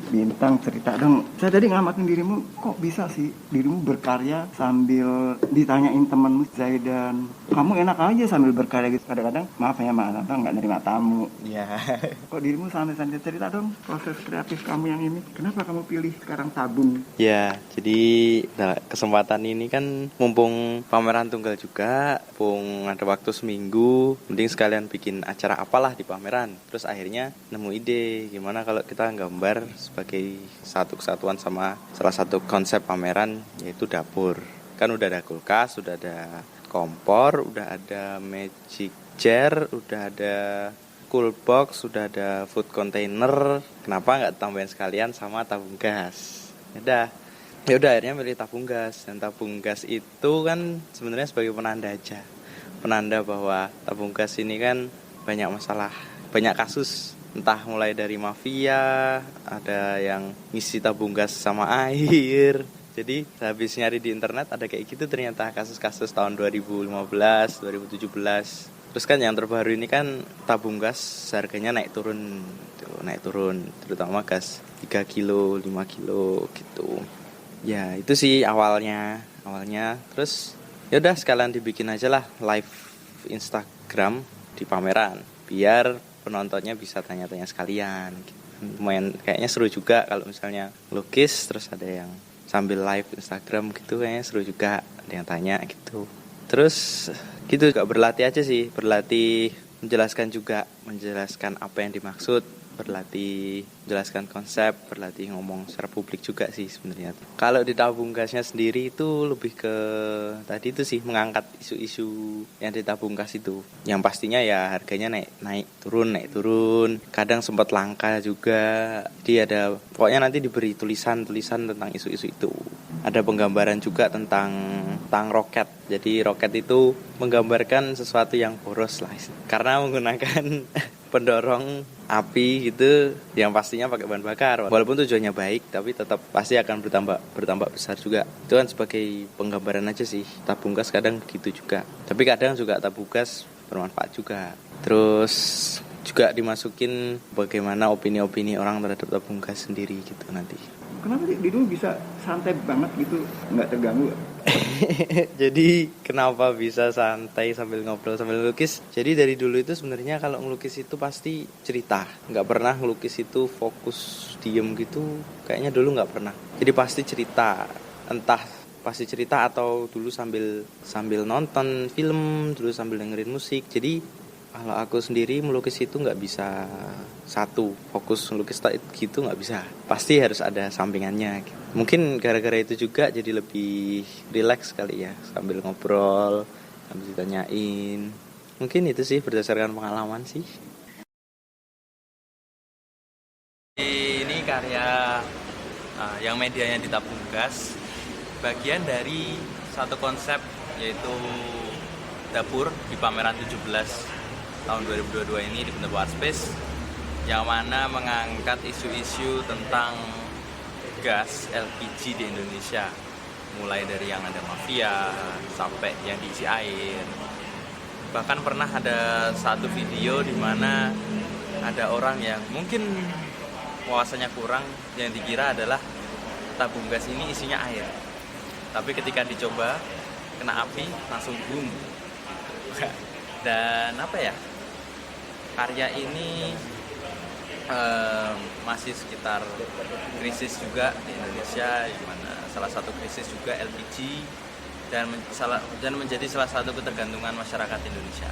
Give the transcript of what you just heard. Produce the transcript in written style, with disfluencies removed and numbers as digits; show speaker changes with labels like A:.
A: Bintang, cerita dong. Saya tadi ngamatin dirimu, kok bisa sih dirimu berkarya sambil ditanyain temanmu Zaidan. Kamu enak aja sambil berkarya gitu. Kadang-kadang, maaf ya Mas, nggak nerima tamu.
B: Iya.
A: Kok dirimu sambil cerita dong proses kreatif kamu yang ini. Kenapa kamu pilih sekarang tabung?
B: Ya, jadi kesempatan ini kan mumpung pameran tunggal juga, mumpung ada waktu seminggu, mending sekalian bikin acara apalah di pameran. Terus akhirnya nemu ide, gimana kalau kita gambar sebagai satu kesatuan sama salah satu konsep pameran, yaitu dapur. Kan udah ada kulkas, udah ada kompor, udah ada magic jar, udah ada cool box, sudah ada food container. Kenapa nggak tambahin sekalian sama tabung gas? Ya udah akhirnya milih tabung gas. Dan tabung gas itu kan sebenarnya sebagai penanda aja, penanda bahwa tabung gas ini kan banyak masalah, banyak kasus, entah mulai dari mafia, ada yang ngisi tabung gas sama air. Jadi habis nyari di internet ada kayak gitu ternyata kasus-kasus tahun 2015, 2017. Terus kan yang terbaru ini kan tabung gas harganya naik turun, terutama gas 3 kilo, 5 kilo gitu. Ya itu sih awalnya. Terus yaudah sekalian dibikin aja lah live Instagram di pameran, biar penontonnya bisa tanya-tanya sekalian. Lumayan kayaknya seru juga kalau misalnya lukis terus ada yang sambil live Instagram gitu, kayaknya seru juga, ada yang tanya gitu. Terus gitu juga berlatih aja sih, berlatih menjelaskan apa yang dimaksud, berlatih menjelaskan konsep, berlatih ngomong secara publik juga sih sebenarnya. Kalau di tabung gasnya sendiri itu lebih ke tadi itu sih, mengangkat isu-isu yang di tabung gas itu, yang pastinya ya harganya naik turun. Kadang sempat langka juga. Jadi pokoknya nanti diberi tulisan tentang isu-isu itu. Ada penggambaran juga tentang roket. Jadi roket itu menggambarkan sesuatu yang boros lah, karena menggunakan pendorong api gitu yang pastinya pakai bahan bakar. Walaupun tujuannya baik, tapi tetap pasti akan bertambah besar juga. Itu kan sebagai penggambaran aja sih. Tabung gas kadang begitu juga. Tapi kadang juga tabung gas bermanfaat juga. Terus juga dimasukin bagaimana opini-opini orang terhadap tabung gas sendiri gitu nanti.
A: Kenapa sih dirimu bisa santai banget gitu, nggak terganggu?
B: Jadi kenapa bisa santai sambil ngobrol sambil lukis? Jadi dari dulu itu sebenarnya kalau ngelukis itu pasti cerita, nggak pernah ngelukis itu fokus diem gitu. Kayaknya dulu nggak pernah. Jadi pasti cerita atau dulu sambil nonton film, dulu sambil dengerin musik. Jadi kalau aku sendiri melukis itu nggak bisa satu fokus melukis gitu, nggak bisa. Pasti harus ada sampingannya. Mungkin gara-gara itu juga jadi lebih rileks kali ya, sambil ngobrol, sambil ditanyain. Mungkin itu sih berdasarkan pengalaman sih. Ini karya yang medianya di tabung gas, bagian dari satu konsep yaitu dapur di pameran 17 tahun 2022 ini di Benteng Art Space, yang mana mengangkat isu-isu tentang gas LPG di Indonesia, mulai dari yang ada mafia sampai yang diisi air. Bahkan pernah ada satu video di mana ada orang yang mungkin wawasannya kurang, yang dikira adalah tabung gas ini isinya air, tapi ketika dicoba kena api langsung boom. Dan karya ini masih sekitar krisis juga di Indonesia, di mana salah satu krisis juga LPG dan menjadi salah satu ketergantungan masyarakat Indonesia.